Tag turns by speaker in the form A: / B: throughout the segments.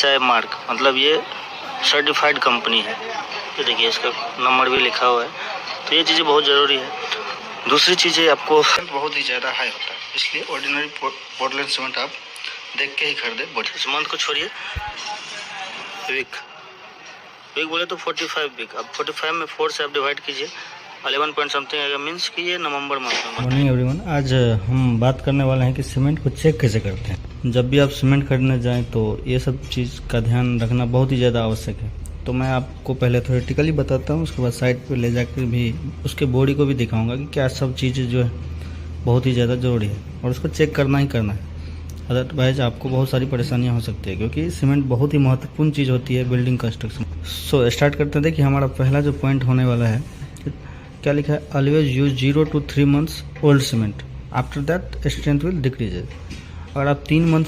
A: ISI mark, मतलब ये certified company है। ये देखिए इसका नंबर भी लिखा हुआ है, तो ये चीज़ें बहुत ज़रूरी है। दूसरी चीज़ें आपको बहुत ही ज़्यादा हाई होता है, इसलिए ऑर्डिनरी पोर्टलैंड सीमेंट आप देख के ही खरीदे। इस मंथ को छोड़िए, वीक बोले तो 45 वीक, अब 45 में 4 से आप डिवाइड कीजिए, 11 पॉइंट समथिंग आएगा, मीन्स कि ये नवंबर मंथ में। मॉर्निंग एवरीवन, आज हम बात करने वाले हैं कि सीमेंट को चेक कैसे करते हैं। जब भी आप सीमेंट खरीदने जाएं तो ये सब चीज़ का ध्यान रखना बहुत ही ज़्यादा आवश्यक है। तो मैं आपको पहले थ्योरेटिकली बताता हूँ, उसके बाद साइट पे ले जाकर भी उसके बॉडी को भी दिखाऊंगा कि क्या सब चीज़ें जो है बहुत ही ज़्यादा ज़रूरी है और उसको चेक करना ही करना है। अदरवाइज आपको बहुत सारी परेशानियां हो सकती है, क्योंकि सीमेंट बहुत ही महत्वपूर्ण चीज़ होती है बिल्डिंग कंस्ट्रक्शन। सो स्टार्ट करते हैं। देखिए हमारा पहला जो पॉइंट होने वाला है, क्या लिखा है, always use 0 to 3 months old cement, after that strength will decreases. अगर आप 3 मंथ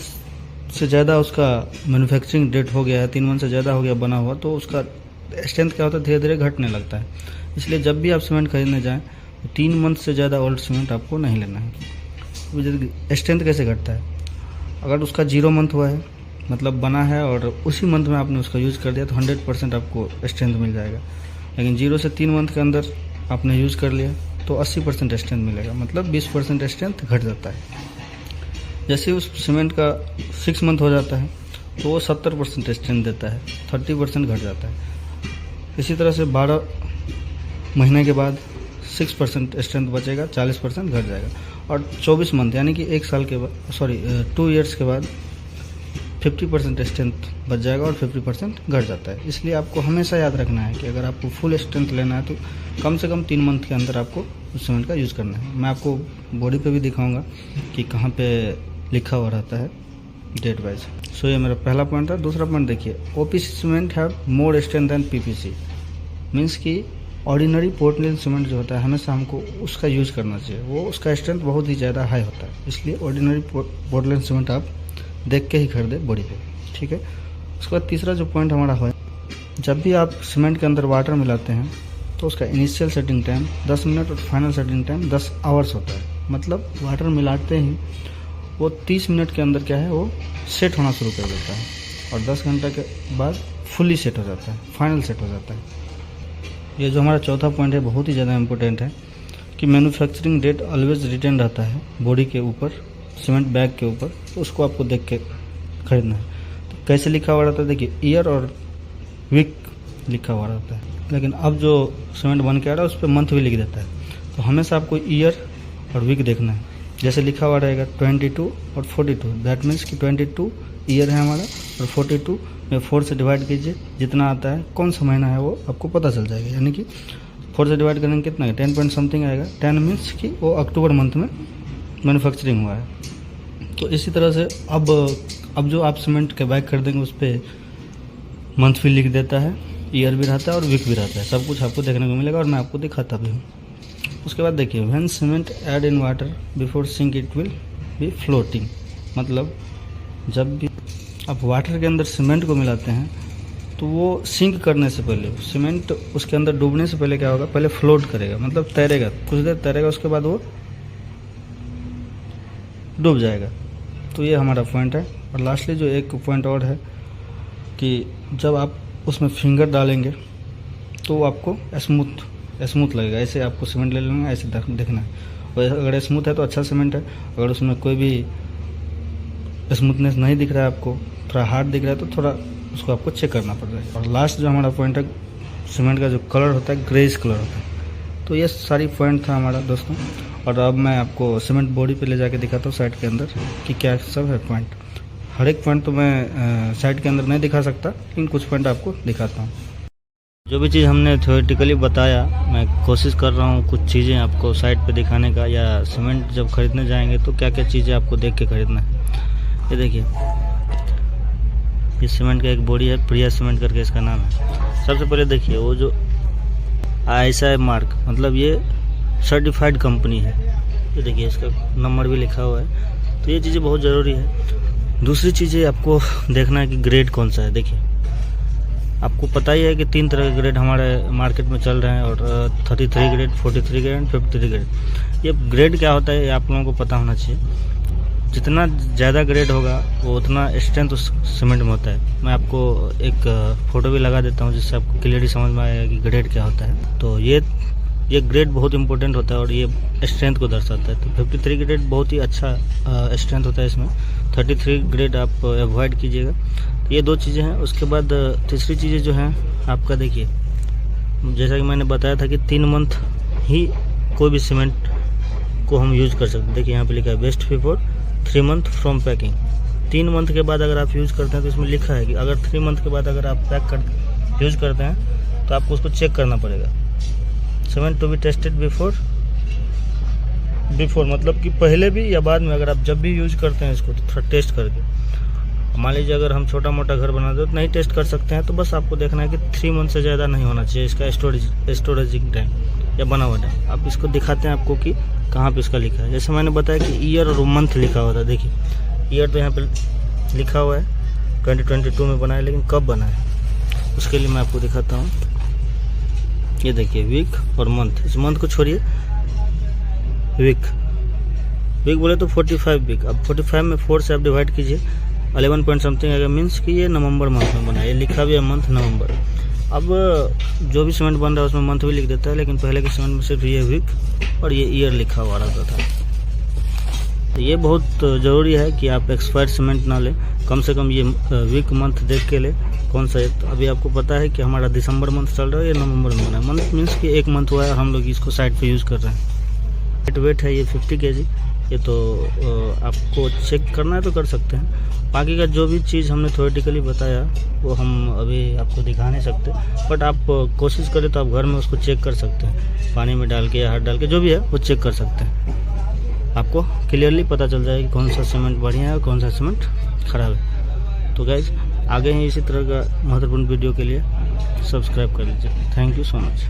A: से ज़्यादा उसका मैन्युफैक्चरिंग डेट हो गया है, 3 मंथ से ज़्यादा हो गया बना हुआ, तो उसका स्ट्रेंथ क्या होता है, धीरे धीरे घटने लगता है। इसलिए जब भी आप सीमेंट खरीदने जाएँ तो 3 मंथ से ज़्यादा ओल्ड सीमेंट आपको नहीं लेना है। स्ट्रेंथ कैसे घटता है, अगर उसका 0 मंथ हुआ है, मतलब बना है और उसी मंथ में आपने उसका यूज़ कर दिया, तो 100% आपको स्ट्रेंथ मिल जाएगा। लेकिन 0 से 3 मंथ के अंदर आपने यूज़ कर लिया तो 80% स्ट्रेंथ मिलेगा, मतलब 20% स्ट्रेंथ घट जाता है। जैसे उस सीमेंट का 6 मंथ हो जाता है तो वो 70% स्ट्रेंथ देता है, 30% घट जाता है। इसी तरह से 12 महीने के बाद 6% स्ट्रेंथ बचेगा, 40% घट जाएगा। और 24 मंथ यानी कि 1 साल के बाद 2 ईयर्स के बाद 50% स्ट्रेंथ बच जाएगा और 50% घट जाता है। इसलिए आपको हमेशा याद रखना है कि अगर आपको फुल स्ट्रेंथ लेना है तो कम से कम 3 मंथ के अंदर आपको उस सीमेंट का यूज़ करना है। मैं आपको बॉडी पे भी दिखाऊंगा कि कहाँ पे लिखा हुआ रहता है डेट वाइज। सो ये मेरा पहला पॉइंट था। दूसरा पॉइंट देखिए, OPC cement have more strength than PPC, means कि ऑर्डिनरी पोर्टलैंड सीमेंट जो होता है हमेशा हमको उसका यूज़ करना चाहिए, वो उसका स्ट्रेंथ बहुत ही ज़्यादा हाई होता है। इसलिए ऑर्डिनरी पोर्टलैंड सीमेंट आप देख के ही खरीदे बॉडी पे, ठीक है। उसके बाद तीसरा जो पॉइंट हमारा है, जब भी आप सीमेंट के अंदर वाटर मिलाते हैं तो उसका इनिशियल सेटिंग टाइम 10 मिनट और फाइनल सेटिंग टाइम 10 आवर्स होता है। मतलब वाटर मिलाते ही वो 30 मिनट के अंदर क्या है, वो सेट होना शुरू कर देता है और 10 घंटे के बाद फुली सेट हो जाता है, फाइनल सेट हो जाता है। ये जो हमारा चौथा पॉइंट है बहुत ही ज़्यादा इम्पोर्टेंट है कि मैन्युफैक्चरिंग डेट ऑलवेज रिटेन रहता है बॉडी के ऊपर, सीमेंट बैग के ऊपर, तो उसको आपको देख के खरीदना है। तो कैसे लिखा हुआ रहता है, देखिए ईयर और वीक लिखा हुआ रहता है, लेकिन अब जो सीमेंट बन के आ रहा है उस पर मंथ भी लिख देता है। तो हमेशा आपको ईयर और वीक देखना है। जैसे लिखा हुआ रहेगा 22 और 42, दैट मीन्स कि 22 ईयर है हमारा और 42 में 4 से डिवाइड कीजिए, जितना आता है कौन सा महीना है वो आपको पता चल जाएगा। यानी कि 4 से डिवाइड करेंगे कितना है, 10 पॉइंट समथिंग आएगा। 10 मीन्स कि वो अक्टूबर मंथ में मैन्युफैक्चरिंग हुआ है। तो इसी तरह से अब जो आप सीमेंट के बैग खरीदेंगे उस पर मंथ भी लिख देता है, ईयर भी रहता है और वीक भी रहता है, सब कुछ आपको देखने को मिलेगा और मैं आपको दिखाता भी हूँ। उसके बाद देखिए, when cement add in water before sink it will be floating, मतलब जब भी आप वाटर के अंदर सीमेंट को मिलाते हैं तो वो सिंक करने से पहले, सीमेंट उसके अंदर डूबने से पहले क्या होगा, पहले फ्लोट करेगा, मतलब तैरेगा, कुछ देर तैरेगा, उसके बाद वो डूब जाएगा। तो ये हमारा पॉइंट है। और लास्टली जो एक पॉइंट और है कि जब आप उसमें फिंगर डालेंगे तो आपको स्मूथ लगेगा। ऐसे आपको सीमेंट ले लेना, ऐसे देखना है। और अगर स्मूथ है तो अच्छा सीमेंट है, अगर उसमें कोई भी स्मूथनेस नहीं दिख रहा है, आपको थोड़ा हार्ड दिख रहा है, तो थोड़ा उसको आपको चेक करना पड़ रहा है। और लास्ट जो हमारा पॉइंट है, सीमेंट का जो कलर होता है ग्रेइश कलर होता है। तो ये सारी पॉइंट था हमारा दोस्तों। और अब मैं आपको सीमेंट बॉडी पे ले जाके दिखाता हूँ साइट के अंदर कि क्या सब है पॉइंट। हर एक पॉइंट तो मैं साइट के अंदर नहीं दिखा सकता, लेकिन कुछ पॉइंट आपको दिखाता हूँ। जो भी चीज़ हमने थ्योरेटिकली बताया, मैं कोशिश कर रहा हूँ कुछ चीज़ें आपको साइट पे दिखाने का, या सीमेंट जब खरीदने जाएंगे तो क्या क्या चीज़ें आपको देख के खरीदना है। ये देखिए, ये सीमेंट का एक बॉडी है, प्रिया सीमेंट करके इसका नाम है। सबसे पहले देखिए वो जो ISI मार्क, मतलब ये सर्टिफाइड कंपनी है। ये देखिए इसका नंबर भी लिखा हुआ है, तो ये चीज़ें बहुत ज़रूरी है। दूसरी चीज़ें आपको देखना है कि ग्रेड कौन सा है। देखिए आपको पता ही है कि 3 तरह के ग्रेड हमारे मार्केट में चल रहे हैं, और 33 ग्रेड, 43 ग्रेड, 53 ग्रेड। ये ग्रेड क्या होता है ये आप लोगों को पता होना चाहिए। जितना ज़्यादा ग्रेड होगा वो उतना स्ट्रेंथ उस सीमेंट में होता है। मैं आपको एक फ़ोटो भी लगा देता हूँ जिससे आपको क्लियरली समझ में आएगा कि ग्रेड क्या होता है। तो ये ग्रेड बहुत इंपॉर्टेंट होता है और ये स्ट्रेंथ को दर्शाता है। तो 53 ग्रेड बहुत ही अच्छा स्ट्रेंथ होता है इसमें। 33 ग्रेड आप अवॉइड कीजिएगा। तो ये 2 चीज़ें हैं। उसके बाद तीसरी चीज़ें जो हैं आपका देखिए, जैसा कि मैंने बताया था कि 3 मंथ ही कोई भी सीमेंट को हम यूज़ कर सकते हैं। देखिए यहाँ पे लिखा है best before 3 month from packing. 3 month के बाद अगर आप यूज़ करते हैं तो इसमें लिखा है कि अगर 3 मंथ के बाद अगर आप यूज़ करते हैं तो आपको उसको चेक करना पड़ेगा। Cement to be tested before मतलब कि पहले भी या बाद में, अगर आप जब भी यूज़ करते हैं इसको तो थोड़ा टेस्ट करके। मान लीजिए अगर हम छोटा मोटा घर बना दो तो नहीं टेस्ट कर सकते हैं, तो बस आपको देखना है कि 3 मंथ से ज़्यादा नहीं होना चाहिए इसका स्टोरेजिंग टाइम या बना हुआ टाइम। आप इसको दिखाते हैं आपको कि कहाँ पे इसका लिखा है। जैसे मैंने बताया कि ईयर और मंथ लिखा हुआ था। देखिए ईयर तो यहाँ पे लिखा हुआ है 2022 में बना है, लेकिन कब बना है उसके लिए मैं आपको दिखाता हूँ। ये देखिए वीक और मंथ, इस मंथ को छोड़िए, वीक बोले तो 45 वीक। अब 45 में 4 से आप डिवाइड कीजिए, 11 पॉइंट समथिंग आएगा, मीन्स कि ये नवंबर मंथ में बना है। ये लिखा भी है मंथ नवंबर। अब जो भी सीमेंट बन रहा है उसमें मंथ भी लिख देता है, लेकिन पहले के सीमेंट में सिर्फ ये वीक और ये ईयर लिखा हुआ रहता था। तो ये बहुत ज़रूरी है कि आप एक्सपायर्ड सीमेंट ना लें, कम से कम ये वीक मंथ देख के लें कौन सा है। तो अभी आपको पता है कि हमारा दिसंबर मंथ चल रहा है, ये नवंबर में बना है। मंथ मीन्स कि 1 मंथ हुआ है और हम लोग इसको साइड पे यूज़ कर रहे हैं। वेट है ये 50 kg। ये तो आपको चेक करना है तो कर सकते हैं। बाकी का जो भी चीज़ हमने थ्योरेटिकली बताया वो हम अभी आपको दिखा नहीं सकते, बट आप कोशिश करें तो आप घर में उसको चेक कर सकते हैं, पानी में डाल के या हाथ डाल के, जो भी है वो चेक कर सकते हैं। आपको क्लियरली पता चल जाएगा कि कौन सा सीमेंट बढ़िया है और कौन सा सीमेंट ख़राब है। तो गाइज आगे ही इसी तरह का महत्वपूर्ण वीडियो के लिए सब्सक्राइब कर लीजिए। Thank you so much.